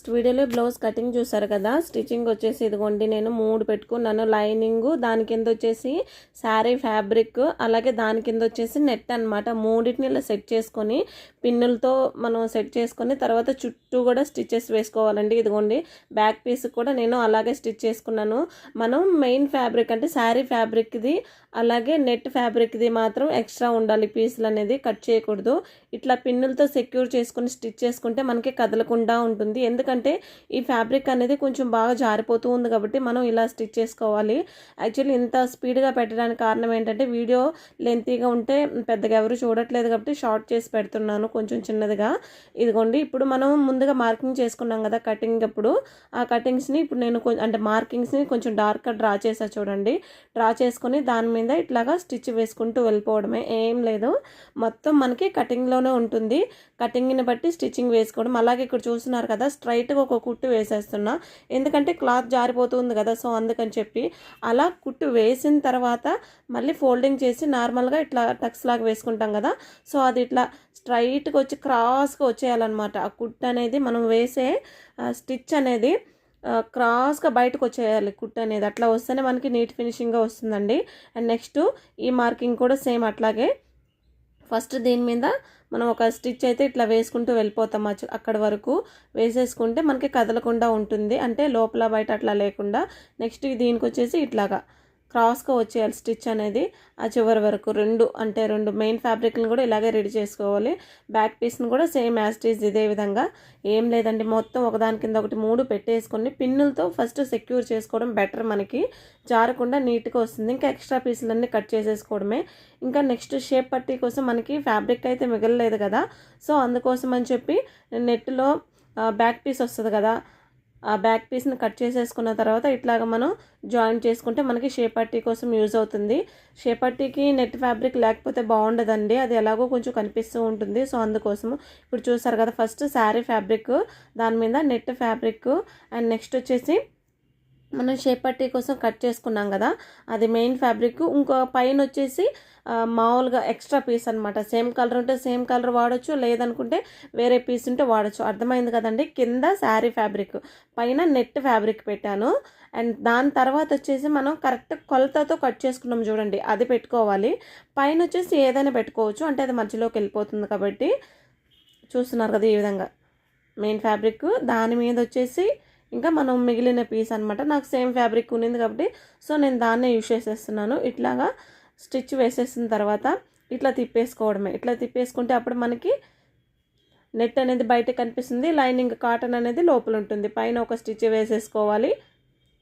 Last వీడియోలో blouse cutting చూసారు కదా. స్టిచ్చింగ్ వచ్చేసి ఇదిగోండి నేను 3 పెట్టుకున్నాను. లైనింగ్, దాని కింద వచ్చేసి శారీ ఫ్యాబ్రిక్, అలాగే దాని కింద వచ్చేసి నెట్ అనమాట. మూడింటిని ఇలా సెట్ చేసుకొని పిన్నులతో మనం సెట్ చేసుకొని తర్వాత చుట్టూ కూడా స్టిచెస్ వేసుకోవాలండి. ఇదిగోండి బ్యాక్ పీస్ కూడా నేను అలాగే స్టిచ్ చేసుకున్నాను. మనం మెయిన్ ఫ్యాబ్రిక్ అంటే శారీ ఫ్యాబ్రిక్ది అలాగే నెట్ ఫ్యాబ్రిక్ది మాత్రం ఎక్స్ట్రా ఉండాలి. పీసులు అనేది కట్ చేయకూడదు. ఇట్లా పిన్నులతో సెక్యూర్ చేసుకుని స్టిచ్ చేసుకుంటే మనకి కదలకుండా ఉంటుంది. ఎందుకంటే ఈ ఫ్యాబ్రిక్ అనేది కొంచెం బాగా జారిపోతూ ఉంది కాబట్టి మనం ఇలా స్టిచ్ చేసుకోవాలి. యాక్చువల్లీ ఇంత స్పీడ్గా పెట్టడానికి కారణం ఏంటంటే వీడియో లెంతీగా ఉంటే పెద్దగా ఎవరు చూడట్లేదు కాబట్టి షార్ట్ చేసి పెడుతున్నాను కొంచెం చిన్నదిగా. ఇదిగోండి ఇప్పుడు మనం ముందుగా మార్కింగ్ చేసుకున్నాం కదా కటింగ్ అప్పుడు, ఆ కటింగ్స్ని ఇప్పుడు నేను అంటే మార్కింగ్స్ని కొంచెం డార్క్గా డ్రా చేసా చూడండి. డ్రా చేసుకొని దాని మీద ఇట్లాగా స్టిచ్ వేసుకుంటూ వెళ్ళిపోవడమే, ఏం లేదు. మొత్తం మనకి కటింగ్లోనే ఉంటుంది. కటింగ్ని బట్టి స్టిచ్చింగ్ వేసుకోవడం. అలాగే ఇక్కడ చూస్తున్నారు కదా స్ట్రైట్గా ఒక కుట్టు వేసేస్తున్నా, ఎందుకంటే క్లాత్ జారిపోతుంది కదా, సో అందుకని చెప్పి. అలా కుట్టు వేసిన తర్వాత మళ్ళీ ఫోల్డింగ్ చేసి నార్మల్గా ఇట్లా టక్స్ లాగా వేసుకుంటాం కదా, సో అది ఇట్లా స్ట్రైట్గా వచ్చి క్రాస్గా వచ్చేయాలన్నమాట. ఆ కుట్టు అనేది మనం వేసే స్టిచ్ అనేది క్రాస్గా బయటకు వచ్చేయాలి కుట్టు అనేది. అట్లా వస్తేనే మనకి నీట్ ఫినిషింగ్గా వస్తుందండి. అండ్ నెక్స్ట్ ఈ మార్కింగ్ కూడా సేమ్ అట్లాగే. ఫస్ట్ దీని మీద మనం ఒక స్టిచ్ అయితే ఇట్లా వేసుకుంటూ వెళ్ళిపోతాం. అక్కడ వరకు వేసేసుకుంటే మనకి కదలకుండా ఉంటుంది, అంటే లోపల బయట అట్లా లేకుండా. నెక్స్ట్ దీనికి వచ్చేసి ఇట్లాగా క్రాస్గా వచ్చేయాలి స్టిచ్ అనేది ఆ చివరి వరకు. రెండు మెయిన్ ఫ్యాబ్రిక్ని కూడా ఇలాగే రెడీ చేసుకోవాలి. బ్యాక్ పీస్ని కూడా సేమ్ యాజ్ ఇట్ ఈజ్ ఇదే విధంగా. ఏం లేదండి, మొత్తం ఒకదాని కింద ఒకటి 3 పెట్టేసుకొని పిన్నులతో ఫస్ట్ సెక్యూర్ చేసుకోవడం బెటర్, మనకి జారకుండా నీట్గా వస్తుంది. ఇంకా ఎక్స్ట్రా పీసులన్నీ కట్ చేసేసుకోవడమే. ఇంకా నెక్స్ట్ షేప్ పట్టీ కోసం మనకి ఫ్యాబ్రిక్ అయితే మిగలలేదు కదా, సో అందుకోసం అని చెప్పి నెట్లో బ్యాక్ పీస్ వస్తుంది కదా, ఆ బ్యాక్ పీస్ని కట్ చేసేసుకున్న తర్వాత ఇట్లాగ మనం జాయిన్ చేసుకుంటే మనకి షేప్ పట్టీ కోసం యూజ్ అవుతుంది. షేప్ పట్టీకి నెట్ ఫ్యాబ్రిక్ లేకపోతే బాగుండదండి, అది ఎలాగో కొంచెం కనిపిస్తూ ఉంటుంది, సో అందుకోసము. ఇప్పుడు చూసారు కదా ఫస్ట్ శారీ ఫ్యాబ్రిక్, దాని మీద నెట్ ఫ్యాబ్రిక్, అండ్ నెక్స్ట్ వచ్చేసి మనం షేప్ పట్టీ కోసం కట్ చేసుకున్నాం కదా అది మెయిన్ ఫ్యాబ్రిక్. ఇంకో పైన వచ్చేసి మామూలుగా ఎక్స్ట్రా పీస్ అనమాట. సేమ్ కలర్ ఉంటే సేమ్ కలర్ వాడచ్చు, లేదనుకుంటే వేరే పీస్ ఉంటే వాడచ్చు. అర్థమైంది కదండి. కింద శారీ ఫ్యాబ్రిక్, పైన నెట్ ఫ్యాబ్రిక్ పెట్టాను. అండ్ దాని తర్వాత వచ్చేసి మనం కరెక్ట్ కొలతతో కట్ చేసుకున్నాం చూడండి, అది పెట్టుకోవాలి. పైన వచ్చేసి ఏదైనా పెట్టుకోవచ్చు, అంటే అది మధ్యలోకి వెళ్ళిపోతుంది కాబట్టి. చూస్తున్నారు కదా ఈ విధంగా మెయిన్ ఫ్యాబ్రిక్, దాని మీద వచ్చేసి ఇంకా మనం మిగిలిన పీస్ అనమాట. నాకు సేమ్ ఫ్యాబ్రిక్ ఉన్నింది కాబట్టి సో నేను దాన్నే యూజ్ చేసేస్తున్నాను. ఇట్లాగా స్టిచ్ వేసేసిన తర్వాత ఇట్లా తిప్పేసుకోవడమే. ఇట్లా తిప్పేసుకుంటే అప్పుడు మనకి నెట్ అనేది బయట కనిపిస్తుంది, లైనింగ్ కాటన్ అనేది లోపల ఉంటుంది. పైన ఒక స్టిచ్ వేసేసుకోవాలి.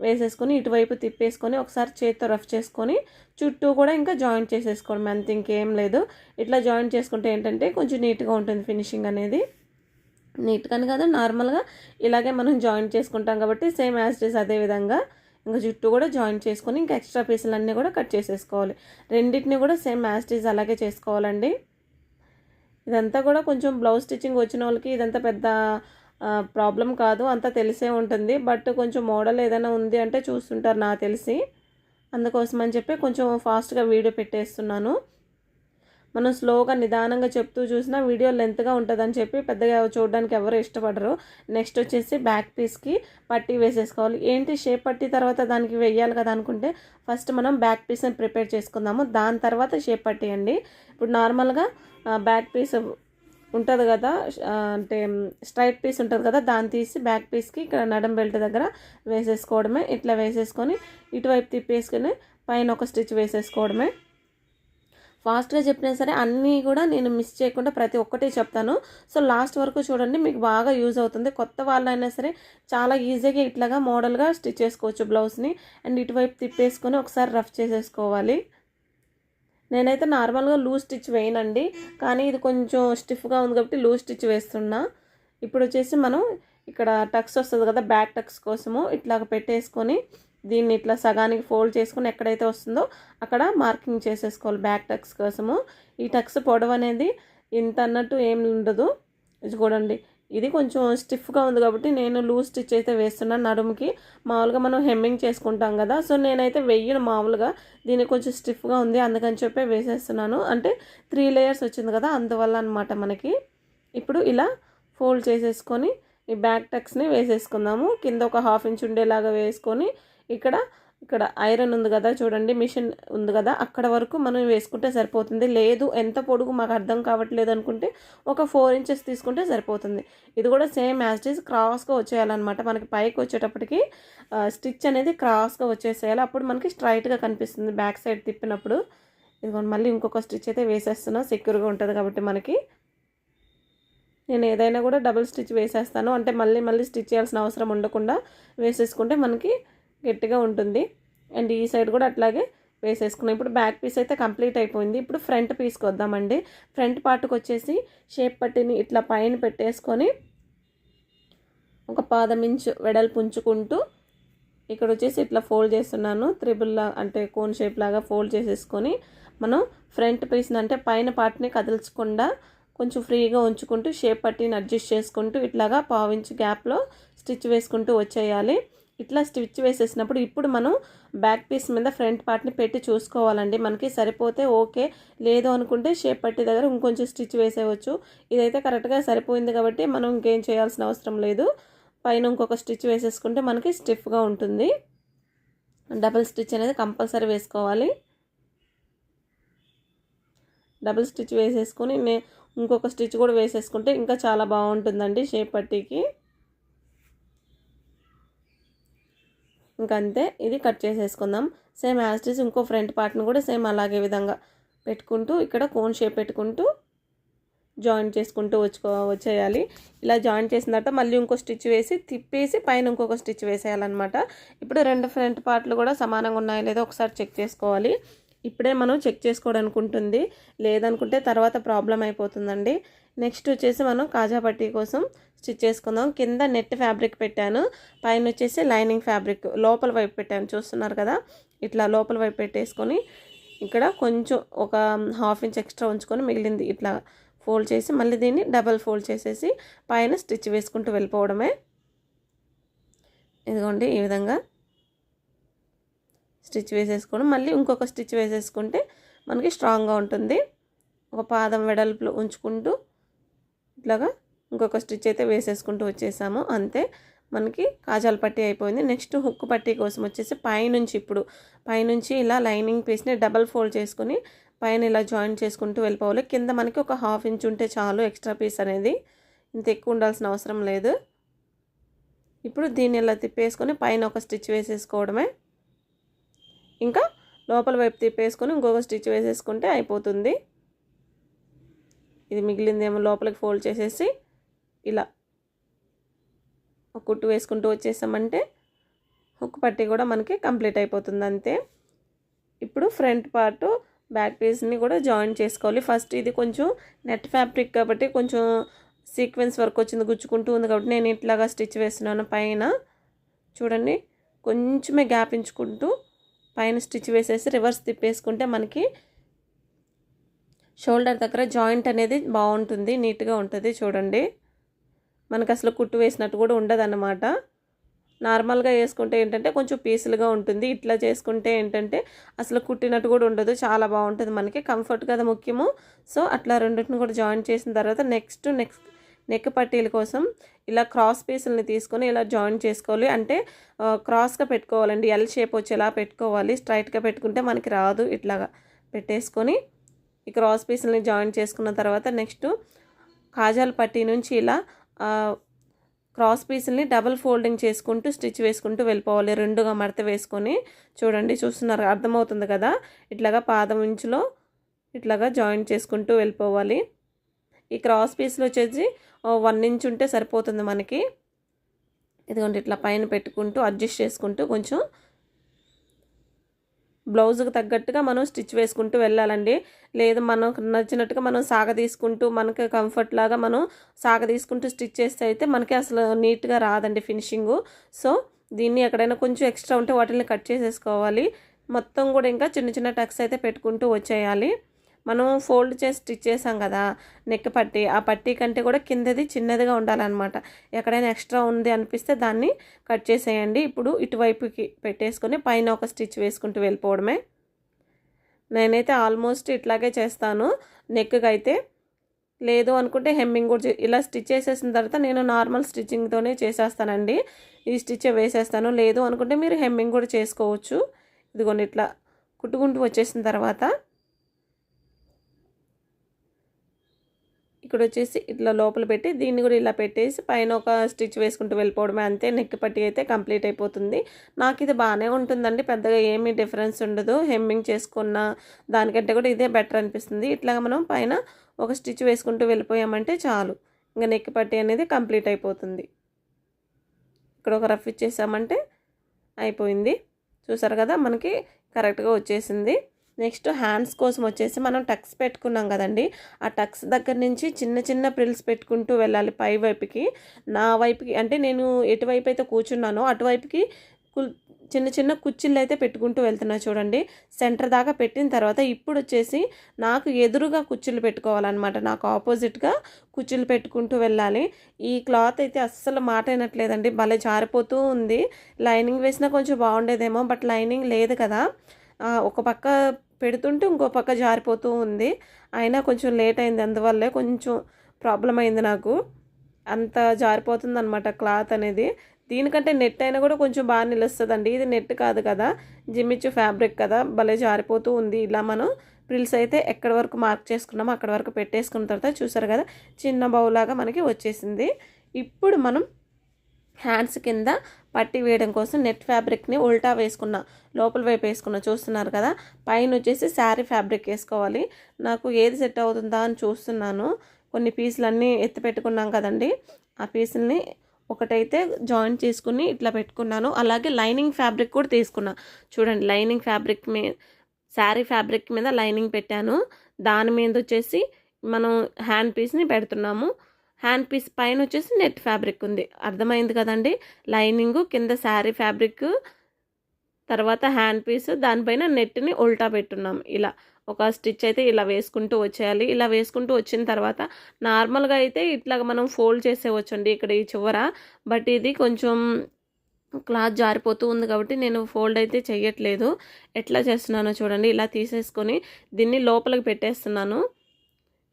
వేసేసుకొని ఇటువైపు తిప్పేసుకొని ఒకసారి చేతితో రఫ్ చేసుకొని చుట్టూ కూడా ఇంకా జాయింట్ చేసేసుకోవడం, అంతే, ఇంకేం లేదు. ఇట్లా జాయింట్ చేసుకుంటే ఏంటంటే కొంచెం నీట్గా ఉంటుంది ఫినిషింగ్ అనేది. నీట్గాని కాదు, నార్మల్గా ఇలాగే మనం జాయింట్ చేసుకుంటాం కాబట్టి సేమ్ యాజ్ ఇట్ ఈస్ అదే విధంగా ఇంకా జుట్టు కూడా జాయింట్ చేసుకొని ఇంకా ఎక్స్ట్రా పీసులన్నీ కూడా కట్ చేసేసుకోవాలి. రెండింటిని కూడా సేమ్ యాజ్ ఇట్ ఈస్ అలాగే చేసుకోవాలండి. ఇదంతా కూడా కొంచెం బ్లౌజ్ స్టిచ్చింగ్ వచ్చిన వాళ్ళకి ఇదంతా పెద్ద ప్రాబ్లం కాదు, అంతా తెలిసే ఉంటుంది. బట్ కొంచెం మోడల్ ఏదైనా ఉంది అంటే చూస్తుంటారు నాకు తెలిసి, అందుకోసం అని చెప్పి కొంచెం ఫాస్ట్గా వీడియో పెట్టేస్తున్నాను. మనం స్లోగా నిదానంగా చెప్తూ చూసినా వీడియో లెంత్గా ఉంటుందని చెప్పి పెద్దగా చూడడానికి ఎవరు ఇష్టపడరు. నెక్స్ట్ వచ్చేసి బ్యాక్ పీస్కి పట్టీ వేసేసుకోవాలి. ఏంటి షేప్ పట్టీ తర్వాత దానికి వేయాలి కదా అనుకుంటే ఫస్ట్ మనం బ్యాక్ పీస్ని ప్రిపేర్ చేసుకుందాము, దాని తర్వాత షేప్ పట్టీ అండి. ఇప్పుడు నార్మల్గా బ్యాక్ పీస్ ఉంటుంది కదా, అంటే స్ట్రైట్ పీస్ ఉంటుంది కదా, దాన్ని తీసి బ్యాక్ పీస్కి ఇక్కడ నడం బెల్ట్ దగ్గర వేసేసుకోవడమే. ఇట్లా వేసేసుకొని ఇటువైపు తిప్పేసుకొని పైన ఒక స్టిచ్ వేసేసుకోవడమే. ఫాస్ట్గా చెప్పినా సరే అన్నీ కూడా నేను మిస్ చేయకుండా ప్రతి ఒక్కటి చెప్తాను, సో లాస్ట్ వరకు చూడండి, మీకు బాగా యూజ్ అవుతుంది. కొత్త వాళ్ళైనా సరే చాలా ఈజీగా ఇట్లాగా మోడల్గా స్టిచ్ చేసుకోవచ్చు బ్లౌజ్ని. అండ్ ఇటువైపు తిప్పేసుకొని ఒకసారి రఫ్ చేసేసుకోవాలి. నేనైతే నార్మల్గా లూజ్ స్టిచ్ వేయనండి, కానీ ఇది కొంచెం స్టిఫ్గా ఉంది కాబట్టి లూజ్ స్టిచ్ వేస్తున్నా. ఇప్పుడు వచ్చేసి మనం ఇక్కడ టక్స్ వస్తుంది కదా, బ్యాక్ టక్స్ కోసము ఇట్లాగ పెట్టేసుకొని దీన్ని ఇట్లా సగానికి ఫోల్డ్ చేసుకుని ఎక్కడైతే వస్తుందో అక్కడ మార్కింగ్ చేసేసుకోవాలి బ్యాక్ టక్స్ కోసము. ఈ టక్స్ పొడవు అనేది ఇంత అన్నట్టు ఏం ఉండదు. ఇది చూడండి, ఇది కొంచెం స్టిఫ్గా ఉంది కాబట్టి నేను లూజ్ స్టిచ్ అయితే వేస్తున్నాను నడుముకి. మామూలుగా మనం హెమ్మింగ్ చేసుకుంటాం కదా, సో నేనైతే వెయ్యను మామూలుగా, దీనికి కొంచెం స్టిఫ్గా ఉంది అందుకని చెప్పి వేసేస్తున్నాను. అంటే 3 లేయర్స్ వచ్చింది కదా అందువల్ల అనమాట మనకి. ఇప్పుడు ఇలా ఫోల్డ్ చేసేసుకొని ఈ బ్యాక్ టక్స్ని వేసేసుకుందాము. కింద ఒక 1/2 ఇంచ్ ఉండేలాగా వేసుకొని ఇక్కడ ఐరన్ ఉంది కదా చూడండి, మిషన్ ఉంది కదా, అక్కడ వరకు మనం వేసుకుంటే సరిపోతుంది. లేదు ఎంత పొడుగు మాకు అర్థం కావట్లేదు అనుకుంటే ఒక 4 ఇంచెస్ తీసుకుంటే సరిపోతుంది. ఇది కూడా సేమ్ యాజ్ ఇట్ ఈజ్ క్రాస్గా వచ్చేయాలన్నమాట. మనకి పైకి వచ్చేటప్పటికి స్టిచ్ అనేది క్రాస్గా వచ్చేసేయాలి. అప్పుడు మనకి స్ట్రైట్గా కనిపిస్తుంది బ్యాక్ సైడ్ తిప్పినప్పుడు. ఇదిగోండి మళ్ళీ ఇంకొక స్టిచ్ అయితే వేసేస్తున్నా, సెక్యూర్గా ఉంటుంది కాబట్టి మనకి. నేను ఏదైనా కూడా డబుల్ స్టిచ్ వేసేస్తాను, అంటే మళ్ళీ స్టిచ్ చేయాల్సిన అవసరం ఉండకుండా వేసేసుకుంటే మనకి గట్టిగా ఉంటుంది. అండ్ ఈ సైడ్ కూడా అట్లాగే వేసేసుకున్నాం. ఇప్పుడు బ్యాక్ పీస్ అయితే కంప్లీట్ అయిపోయింది. ఇప్పుడు ఫ్రంట్ పీస్కి వద్దామండి. ఫ్రంట్ పార్ట్కి వచ్చేసి షేప్ పట్టిని ఇట్లా పైన పెట్టేసుకొని ఒక 1/2 ఇంచ్ వెడల్పు ఉంచుకుంటూ ఇక్కడ వచ్చేసి ఇట్లా ఫోల్డ్ చేస్తున్నాను. అంటే కోన్ షేప్ లాగా ఫోల్డ్ చేసేసుకొని మనం ఫ్రంట్ పీస్ని అంటే పైన పార్ట్ని కదల్చకుండా కొంచెం ఫ్రీగా ఉంచుకుంటూ షేప్ పట్టిని అడ్జస్ట్ చేసుకుంటూ ఇట్లాగా 1/2 ఇంచ్ గ్యాప్లో స్టిచ్ వేసుకుంటూ వచ్చేయాలి. ఇట్లా స్టిచ్ వేసేసినప్పుడు ఇప్పుడు మనం బ్యాక్ పీస్ మీద ఫ్రంట్ పార్ట్ని పెట్టి చూసుకోవాలండి. మనకి సరిపోతే ఓకే, లేదు అనుకుంటే షేప్ పట్టి దగ్గర ఇంకొంచెం స్టిచ్ వేసేయవచ్చు. ఇదైతే కరెక్ట్గా సరిపోయింది కాబట్టి మనం ఇంకేం చేయాల్సిన అవసరం లేదు. పైన ఇంకొక స్టిచ్ వేసేసుకుంటే మనకి స్టిఫ్గా ఉంటుంది. డబుల్ స్టిచ్ అనేది కంపల్సరీ వేసుకోవాలి. డబుల్ స్టిచ్ వేసేసుకొని ఇంకొక స్టిచ్ కూడా వేసేసుకుంటే ఇంకా చాలా బాగుంటుందండి షేప్ పట్టీకి. ఇంకంతే, ఇది కట్ చేసేసుకుందాం. సేమ్ యాజ్ ఇట్ ఈజ్ ఇంకో ఫ్రంట్ పార్ట్ని కూడా సేమ్ అలాగే విధంగా పెట్టుకుంటూ ఇక్కడ కోన్ షేప్ పెట్టుకుంటూ జాయింట్ చేసుకుంటూ వచ్చేయాలి. ఇలా జాయింట్ చేసిన తర్వాత మళ్ళీ ఇంకో స్టిచ్ వేసి తిప్పేసి పైన ఇంకొక స్టిచ్ వేసేయాలన్నమాట. ఇప్పుడు 2 ఫ్రంట్ పార్ట్లు కూడా సమానంగా ఉన్నాయో లేదో ఒకసారి చెక్ చేసుకోవాలి. ఇప్పుడే మనం చెక్ చేసుకోవడానికి ఉంటుంది, లేదనుకుంటే తర్వాత ప్రాబ్లం అయిపోతుందండి. నెక్స్ట్ వచ్చేసి మనం కాజా పట్టీ కోసం స్టిచ్ చేసుకుందాం. కింద నెట్ ఫ్యాబ్రిక్ పెట్టాను, పైన వచ్చేసి లైనింగ్ ఫ్యాబ్రిక్ లోపల వైపు పెట్టాను, చూస్తున్నారు కదా. ఇట్లా లోపల వైపు పెట్టేసుకొని ఇక్కడ కొంచెం ఒక 1/2 ఇంచ్ ఎక్స్ట్రా ఉంచుకొని మిగిలింది ఇట్లా ఫోల్డ్ చేసి మళ్ళీ దీన్ని డబల్ ఫోల్డ్ చేసేసి పైన స్టిచ్ వేసుకుంటూ వెళ్ళిపోవడమే. ఇదిగోండి ఈ విధంగా స్టిచ్ వేసేసుకోవడం, మళ్ళీ ఇంకొక స్టిచ్ వేసేసుకుంటే మనకి స్ట్రాంగ్గా ఉంటుంది. ఒక పాదం వెడల్పులో ఉంచుకుంటూ ఇట్లాగా ఇంకొక స్టిచ్ అయితే వేసేసుకుంటూ వచ్చేసాము. అంతే, మనకి కాజాల పట్టీ అయిపోయింది. నెక్స్ట్ హుక్ పట్టీ కోసం వచ్చేసి పైనుంచి ఇలా లైనింగ్ పీస్ని డబల్ ఫోల్డ్ చేసుకొని పైన ఇలా జాయింట్ చేసుకుంటూ వెళ్ళిపోవాలి. కింద మనకి ఒక 1/2 ఇంచ్ ఉంటే చాలు ఎక్స్ట్రా పీస్ అనేది, ఇంత ఎక్కువ ఉండాల్సిన అవసరం లేదు. ఇప్పుడు దీన్ని ఇలా తిప్పేసుకొని పైన ఒక స్టిచ్ వేసేసుకోవడమే. ఇంకా లోపల వైపు తిప్పేసుకొని ఇంకొక స్టిచ్ వేసేసుకుంటే అయిపోతుంది. ఇది మిగిలిందేమో లోపలికి ఫోల్డ్ చేసేసి ఇలా ఒక కుట్టు వేసుకుంటూ వచ్చేసామంటే హుక్ పట్టీ కూడా మనకి కంప్లీట్ అయిపోతుంది. అంతే. ఇప్పుడు ఫ్రంట్ పార్ట్ బ్యాక్ పీస్ని కూడా జాయిన్ చేసుకోవాలి. ఫస్ట్ ఇది కొంచెం నెట్ ఫ్యాబ్రిక్ కాబట్టి కొంచెం సీక్వెన్స్ వర్క్ వచ్చింది, గుచ్చుకుంటూ ఉంది కాబట్టి నేను ఇట్లాగా స్టిచ్ వేస్తున్నాను. పైన చూడండి కొంచెమే గ్యాప్ ఇచ్చుకుంటూ పైన స్టిచ్ వేసేసి రివర్స్ తిప్పేసుకుంటే మనకి షోల్డర్ దగ్గర జాయింట్ అనేది బాగుంటుంది, నీట్గా ఉంటుంది. చూడండి మనకు అసలు కుట్టు వేసినట్టు కూడా ఉండదన్నమాట. నార్మల్గా వేసుకుంటే ఏంటంటే కొంచెం పీసులుగా ఉంటుంది, ఇట్లా చేసుకుంటే ఏంటంటే అసలు కుట్టినట్టు కూడా ఉండదు, చాలా బాగుంటుంది. మనకి కంఫర్ట్ కదా ముఖ్యము. సో అట్లా రెండింటిని కూడా జాయిన్ చేసిన తర్వాత నెక్స్ట్ నెక్ పట్టీల కోసం ఇలా క్రాస్ పీసులని తీసుకొని ఇలా జాయిన్ చేసుకోవాలి. అంటే క్రాస్గా పెట్టుకోవాలండి, ఎల్ షేప్ వచ్చేలా పెట్టుకోవాలి. స్ట్రైట్గా పెట్టుకుంటే మనకి రాదు. ఇట్లాగా పెట్టేసుకొని ఈ క్రాస్ పీసులని జాయిన్ చేసుకున్న తర్వాత నెక్స్ట్ కాజాల పట్టీ నుంచి ఇలా క్రాస్ పీసుల్ని డబుల్ ఫోల్డింగ్ చేసుకుంటూ స్టిచ్ వేసుకుంటూ వెళ్ళిపోవాలి. రెండుగా మడత వేసుకొని చూడండి, చూస్తున్నారు అర్థమవుతుంది కదా. ఇట్లాగా పాదం ఇంచులో ఇట్లాగా జాయిన్ చేసుకుంటూ వెళ్ళిపోవాలి. ఈ క్రాస్ పీస్లో వచ్చేసి 1 ఇంచ్ ఉంటే సరిపోతుంది మనకి. ఇదిగోండి ఇట్లా పైన పెట్టుకుంటూ అడ్జస్ట్ చేసుకుంటూ కొంచెం బ్లౌజ్కి తగ్గట్టుగా మనం స్టిచ్ వేసుకుంటూ వెళ్ళాలండి. లేదు మనకు నచ్చినట్టుగా మనం సాగదీసుకుంటూ మనకి కంఫర్ట్ లాగా మనం సాగదీసుకుంటూ స్టిచ్ చేస్తే అయితే మనకి అసలు నీట్గా రాదండి ఫినిషింగు. సో దీన్ని ఎక్కడైనా కొంచెం ఎక్స్ట్రా ఉంటే వాటిని కట్ చేసేసుకోవాలి. మొత్తం కూడా ఇంకా చిన్న చిన్న టక్స్ అయితే పెట్టుకుంటూ వచ్చేయాలి. మనం ఫోల్డ్ చేసి స్టిచ్ చేసాం కదా నెక్ పట్టీ, ఆ పట్టీ కంటే కూడా కిందది చిన్నదిగా ఉండాలన్నమాట. ఎక్కడైనా ఎక్స్ట్రా ఉంది అనిపిస్తే దాన్ని కట్ చేసేయండి. ఇప్పుడు ఇటువైపుకి పెట్టేసుకొని పైన ఒక స్టిచ్ వేసుకుంటూ వెళ్ళిపోవడమే. నేనైతే ఆల్మోస్ట్ ఇట్లాగే చేస్తాను నెక్కి అయితే. లేదు అనుకుంటే హెమ్మింగ్ కూడా ఇలా స్టిచ్ చేసేసిన తర్వాత నేను నార్మల్ స్టిచ్చింగ్తోనే చేసేస్తానండి. ఈ స్టిచ్ వేసేస్తాను. లేదు అనుకుంటే మీరు హెమ్మింగ్ కూడా చేసుకోవచ్చు. ఇదిగోండి ఇట్లా కుట్టుకుంటూ వచ్చేసిన తర్వాత ఇక్కడ వచ్చేసి ఇట్లా లోపల పెట్టి దీన్ని కూడా ఇలా పెట్టేసి పైన ఒక స్టిచ్ వేసుకుంటూ వెళ్ళిపోవడమే, అంతే. నెక్ పట్టి అయితే కంప్లీట్ అయిపోతుంది. నాకు ఇది బాగానే ఉంటుందండి, పెద్దగా ఏమీ డిఫరెన్స్ ఉండదు. హెమ్మింగ్ చేసుకున్న దానికంటే కూడా ఇదే బెటర్ అనిపిస్తుంది. ఇట్లా మనం పైన ఒక స్టిచ్ వేసుకుంటూ వెళ్ళిపోయామంటే చాలు, ఇంకా నెక్ పట్టి అనేది కంప్లీట్ అయిపోతుంది. ఇక్కడ ఒక రఫ్ ఇచ్చేసామంటే అయిపోయింది. చూసారు కదా, మనకి కరెక్ట్గా వచ్చేసింది. నెక్స్ట్ హ్యాండ్స్ కోసం వచ్చేసి మనం టక్స్ పెట్టుకున్నాం కదండి, ఆ టక్స్ దగ్గర నుంచి చిన్న చిన్న ప్రిల్స్ పెట్టుకుంటూ వెళ్ళాలి పై వైపుకి. నా వైపుకి అంటే నేను ఎటువైపు అయితే కూర్చున్నానో అటువైపుకి చిన్న చిన్న కుచ్చిళ్ళు అయితే పెట్టుకుంటూ వెళ్తున్నా చూడండి. సెంటర్ దాకా పెట్టిన తర్వాత ఇప్పుడు వచ్చేసి నాకు ఎదురుగా కుచ్చిళ్ళు పెట్టుకోవాలన్నమాట. నాకు ఆపోజిట్గా కుచ్చిళ్ళు పెట్టుకుంటూ వెళ్ళాలి. ఈ క్లాత్ అయితే అస్సలు మాట అయినట్లేదండి, భలే జారిపోతూ ఉంది. లైనింగ్ వేసినా కొంచెం బాగుండేదేమో, బట్ లైనింగ్ లేదు కదా, ఒక పక్క పెడుతుంటే ఇంకో పక్క జారిపోతూ ఉంది. అయినా కొంచెం లేట్ అయింది, అందువల్లే కొంచెం ప్రాబ్లం అయింది నాకు. అంత జారిపోతుంది అనమాట క్లాత్ అనేది. దీనికంటే నెట్ అయినా కూడా కొంచెం బాగా నిలుస్తుందండి. ఇది నెట్ కాదు కదా, జిమ్మిచ్చు ఫ్యాబ్రిక్ కదా, భలే జారిపోతూ ఉంది. ఇలా మనం ప్రిల్స్ అయితే ఎక్కడి వరకు మార్క్ చేసుకున్నామో అక్కడ వరకు పెట్టేసుకున్న తర్వాత చూసారు కదా, చిన్న బౌలాగా మనకి వచ్చేసింది. ఇప్పుడు మనం హ్యాండ్స్ కింద పట్టి వేయడం కోసం నెట్ ఫ్యాబ్రిక్ని ఉల్టా వేసుకున్నా, లోపల వైపు వేసుకున్నా, చూస్తున్నారు కదా. పైన వచ్చేసి శారీ ఫ్యాబ్రిక్ వేసుకోవాలి. నాకు ఏది సెట్ అవుతుందా అని చూస్తున్నాను. కొన్ని పీసులన్నీ ఎత్తి పెట్టుకున్నాం కదండి, ఆ పీసుల్ని ఒకటైతే జాయిన్ చేసుకుని ఇట్లా పెట్టుకున్నాను. అలాగే లైనింగ్ ఫ్యాబ్రిక్ కూడా తీసుకున్నా. చూడండి, లైనింగ్ ఫ్యాబ్రిక్ మీద శారీ ఫ్యాబ్రిక్ మీద లైనింగ్ పెట్టాను. దాని మీద వచ్చేసి మనం హ్యాండ్ పీస్ని పెడుతున్నాము. హ్యాండ్ పీస్ పైన వచ్చేసి నెట్ ఫ్యాబ్రిక్ ఉంది, అర్థమైంది కదండి. లైనింగు కింద శారీ ఫ్యాబ్రిక్, తర్వాత హ్యాండ్ పీస్, దానిపైన నెట్ని ఉల్టా పెట్టున్నాం. ఇలా ఒక స్టిచ్ అయితే ఇలా వేసుకుంటూ వచ్చేయాలి. ఇలా వేసుకుంటూ వచ్చిన తర్వాత నార్మల్గా అయితే ఇట్లాగ మనం ఫోల్డ్ చేసేవచ్చండి ఇక్కడ ఈ చివర, బట్ ఇది కొంచెం క్లాత్ జారిపోతూ ఉంది కాబట్టి నేను ఫోల్డ్ అయితే చెయ్యట్లేదు. ఎట్లా చేస్తున్నానో చూడండి, ఇలా తీసేసుకొని దీన్ని లోపలికి పెట్టేస్తున్నాను.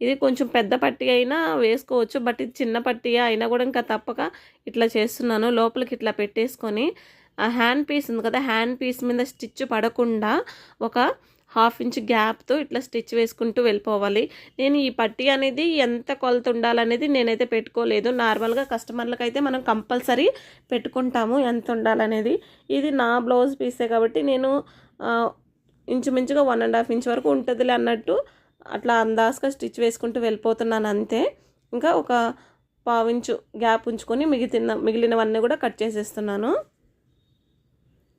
ఇది కొంచెం పెద్ద పట్టీ అయినా వేసుకోవచ్చు, బట్ ఇది చిన్న పట్టీ అయినా కూడా ఇంకా తప్పక ఇట్లా చేస్తున్నాను. లోపలికి ఇట్లా పెట్టేసుకొని ఆ హ్యాండ్ పీస్ ఉంది కదా, హ్యాండ్ పీస్ మీద స్టిచ్ పడకుండా ఒక 1/2 ఇంచ్ గ్యాప్తో ఇట్లా స్టిచ్ వేసుకుంటూ వెళ్ళిపోవాలి. నేను ఈ పట్టీ అనేది ఎంత కొలత ఉండాలనేది నేనైతే పెట్టుకోలేదు. నార్మల్గా కస్టమర్లకు అయితే మనం కంపల్సరీ పెట్టుకుంటాము ఎంత ఉండాలనేది. ఇది నా బ్లౌజ్ పీసే కాబట్టి నేను ఇంచుమించుగా 1.5 ఇంచ్ వరకు ఉంటుందిలే అన్నట్టు అట్లా అందాజుగా స్టిచ్ వేసుకుంటూ వెళ్ళిపోతున్నాను అంతే. ఇంకా ఒక 1/4 ఇంచు గ్యాప్ ఉంచుకొని మిగిలినవన్నీ కూడా కట్ చేసేస్తున్నాను.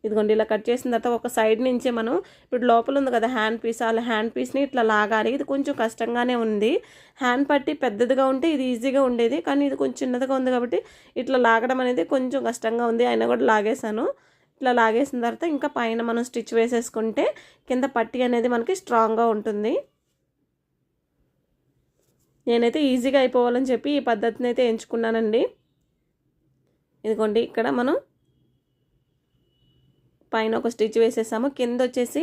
ఇదిగోండి, ఇలా కట్ చేసిన తర్వాత ఒక సైడ్ నుంచే మనం ఇప్పుడు లోపల ఉంది కదా హ్యాండ్ పీస్, అలా హ్యాండ్ పీస్ని ఇట్లా లాగాలి. ఇది కొంచెం కష్టంగానే ఉంది. హ్యాండ్ పట్టి పెద్దదిగా ఉంటే ఇది ఈజీగా ఉండేది, కానీ ఇది కొంచెం చిన్నదిగా ఉంది కాబట్టి ఇట్లా లాగడం అనేది కొంచెం కష్టంగా ఉంది. అయినా కూడా లాగేశాను. ఇట్లా లాగేసిన తర్వాత ఇంకా పైన మనం స్టిచ్ వేసేసుకుంటే కింద పట్టి అనేది మనకి స్ట్రాంగ్గా ఉంటుంది. నేనైతే ఈజీగా అయిపోవాలని చెప్పి ఈ పద్ధతిని అయితే ఎంచుకున్నానండి. ఇదిగోండి, ఇక్కడ మనం పైన ఒక స్టిచ్ వేసేసాము. కింద వచ్చేసి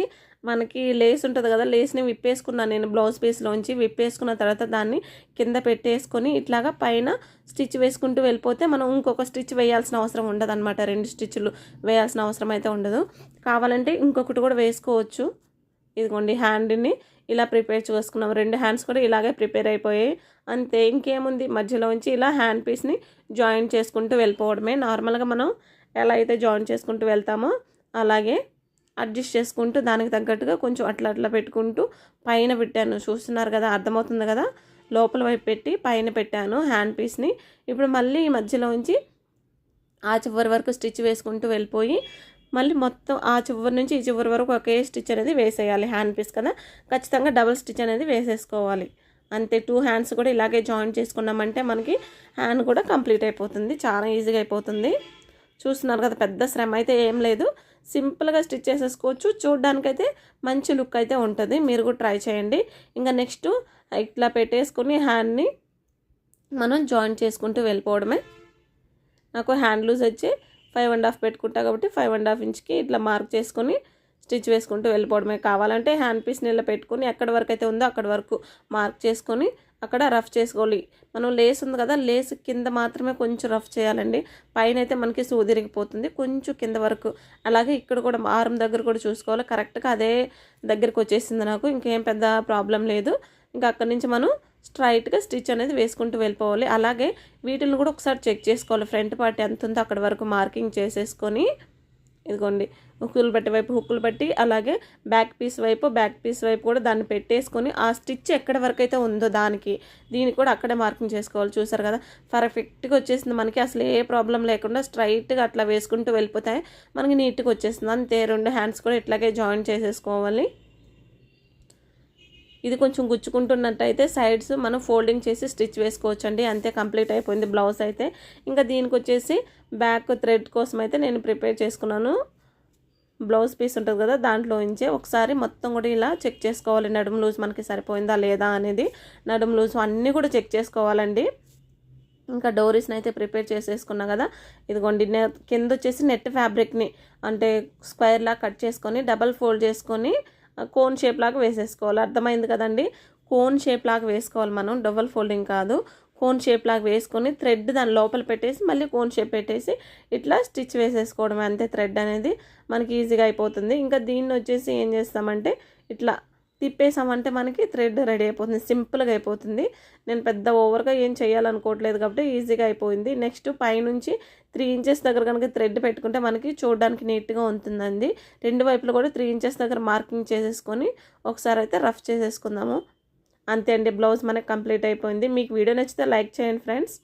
మనకి లేస్ ఉంటుంది కదా, లేస్ని విప్పేసుకున్నాను నేను బ్లౌజ్ పీస్లోంచి. విప్పేసుకున్న తర్వాత దాన్ని కింద పెట్టేసుకొని ఇట్లాగా పైన స్టిచ్ వేసుకుంటూ వెళ్ళిపోతే మనం ఇంకొక స్టిచ్ వేయాల్సిన అవసరం ఉండదు అనమాట. 2 స్టిచ్లు వేయాల్సిన అవసరం అయితే ఉండదు. కావాలంటే ఇంకొకటి కూడా వేసుకోవచ్చు. ఇదిగోండి, హ్యాండ్ని ఇలా ప్రిపేర్ చేసుకున్నాం. 2 హ్యాండ్స్ కూడా ఇలాగే ప్రిపేర్ అయిపోయాయి అంతే. ఇంకేముంది, మధ్యలోంచి ఇలా హ్యాండ్ పీస్ని జాయిన్ చేసుకుంటూ వెళ్ళిపోవడమే. నార్మల్గా మనం ఎలా అయితే జాయిన్ చేసుకుంటూ వెళ్తామో అలాగే అడ్జస్ట్ చేసుకుంటూ దానికి తగ్గట్టుగా కొంచెం అట్లా పెట్టుకుంటూ పైన పెట్టాను. చూస్తున్నారు కదా, అర్థమవుతుంది కదా, లోపల వైపు పెట్టి పైన పెట్టాను హ్యాండ్ పీస్ని. ఇప్పుడు మళ్ళీ ఈ మధ్యలో ఉంచి ఆ చివరి వరకు స్టిచ్ వేసుకుంటూ వెళ్ళిపోయి మళ్ళీ మొత్తం ఆ చివరి నుంచి ఈ చివరి వరకు ఒకే స్టిచ్ అనేది వేసేయాలి. హ్యాండ్ పీస్ కదా, ఖచ్చితంగా డబుల్ స్టిచ్ అనేది వేసేసుకోవాలి అంతే. 2 హ్యాండ్స్ కూడా ఇలాగే జాయిన్ చేసుకున్నామంటే మనకి హ్యాండ్ కూడా కంప్లీట్ అయిపోతుంది, చాలా ఈజీగా అయిపోతుంది. చూస్తున్నారు కదా, పెద్ద శ్రమ అయితే ఏం లేదు, సింపుల్గా స్టిచ్ చేసేసుకోవచ్చు. చూడడానికైతే మంచి లుక్ అయితే ఉంటుంది, మీరు కూడా ట్రై చేయండి. ఇంకా నెక్స్ట్ ఇట్లా పెట్టేసుకుని హ్యాండ్ని మనం జాయిన్ చేసుకుంటూ వెళ్ళిపోవడమే. నాకు హ్యాండ్ లూజ్ వచ్చి 5.5 పెట్టుకుంటా కాబట్టి 5.5 ఇంచ్కి ఇట్లా మార్క్ చేసుకొని స్టిచ్ వేసుకుంటూ వెళ్ళిపోవడమే. కావాలంటే హ్యాండ్ పీస్ నీళ్ళ పెట్టుకొని ఎక్కడి వరకు అయితే ఉందో అక్కడి వరకు మార్క్ చేసుకొని అక్కడ రఫ్ చేసుకోవాలి. మనం లేస్ ఉంది కదా, లేస్ కింద మాత్రమే కొంచెం రఫ్ చేయాలండి. పైన అయితే మనకి సూదిరిగిపోతుంది, కొంచెం కింద వరకు. అలాగే ఇక్కడ కూడా ఆర్మ్ దగ్గర కూడా చూసుకోవాలి. కరెక్ట్గా అదే దగ్గరికి వచ్చేసింది నాకు, ఇంకేం పెద్ద ప్రాబ్లం లేదు. ఇంకా అక్కడి నుంచి మనం స్ట్రైట్గా స్టిచ్ అనేది వేసుకుంటూ వెళ్ళిపోవాలి. అలాగే వీటిని కూడా ఒకసారి చెక్ చేసుకోవాలి. ఫ్రంట్ పార్ట్ ఎంత ఉందో అక్కడి వరకు మార్కింగ్ చేసేసుకొని ఇదిగోండి హుక్కులు పెట్టి వైపు హుక్కులు పెట్టి, అలాగే బ్యాక్ పీస్ వైపు కూడా దాన్ని పెట్టేసుకొని ఆ స్టిచ్ ఎక్కడి వరకు అయితే ఉందో దీనికి కూడా అక్కడే మార్కింగ్ చేసుకోవాలి. చూసారు కదా, పర్ఫెక్ట్గా వచ్చేసింది మనకి. అసలు ఏ ప్రాబ్లం లేకుండా స్ట్రైట్గా అట్లా వేసుకుంటూ వెళ్ళిపోతాయి, మనకి నీట్గా వచ్చేస్తుంది. అంతే, 2 హ్యాండ్స్ కూడా ఇట్లాగే జాయిన్ చేసేసుకోవాలి. ఇది కొంచెం గుచ్చుకుంటున్నట్టయితే సైడ్స్ మనం ఫోల్డింగ్ చేసి స్టిచ్ వేసుకోవచ్చు అండి. అంతే, కంప్లీట్ అయిపోయింది బ్లౌజ్ అయితే. ఇంకా దీనికి వచ్చేసి బ్యాక్ థ్రెడ్ కోసం అయితే నేను ప్రిపేర్ చేసుకున్నాను. బ్లౌజ్ పీస్ ఉంటుంది కదా, దాంట్లో ఉంచే ఒకసారి మొత్తం కూడా ఇలా చెక్ చేసుకోవాలి. నడుము లూజ్ మనకి సరిపోయిందా లేదా అనేది, నడుము లూజ్ అన్నీ కూడా చెక్ చేసుకోవాలండి. ఇంకా డోరీస్ని అయితే ప్రిపేర్ చేసేసుకున్నా కదా, ఇదిగోండి కింద వచ్చేసి నెట్ ఫ్యాబ్రిక్ని అంటే స్క్వేర్లా కట్ చేసుకొని డబల్ ఫోల్డ్ చేసుకొని కోన్ షేప్ లాగా వేసేసుకోవాలి. అర్థమైంది కదండి, కోన్ షేప్ లాగా వేసుకోవాలి మనం, డబల్ ఫోల్డింగ్ కాదు. కోన్ షేప్ లాగా వేసుకొని థ్రెడ్ దాని లోపల పెట్టేసి మళ్ళీ కోన్ షేప్ పెట్టేసి ఇట్లా స్టిచ్ వేసేసుకోవడం అంతే. థ్రెడ్ అనేది మనకి ఈజీగా అయిపోతుంది. ఇంకా దీన్ని వచ్చేసి ఏం చేస్తామంటే ఇట్లా తిప్పేసామంటే మనకి థ్రెడ్ రెడీ అయిపోతుంది, సింపుల్గా అయిపోతుంది. నేను పెద్ద ఓవర్గా ఏం చేయాలనుకోవట్లేదు కాబట్టి ఈజీగా అయిపోయింది. నెక్స్ట్ పైనుంచి 3 ఇంచెస్ దగ్గర కనుక థ్రెడ్ పెట్టుకుంటే మనకి చూడడానికి నీట్గా ఉంటుందండి. 2 వైపులు కూడా 3 ఇంచెస్ దగ్గర మార్కింగ్ చేసేసుకొని ఒకసారి అయితే రఫ్ చేసేసుకుందాము. అంతే అండి, బ్లౌజ్ మనకి కంప్లీట్ అయిపోయింది. మీకు వీడియో నచ్చితే లైక్ చేయండి ఫ్రెండ్స్.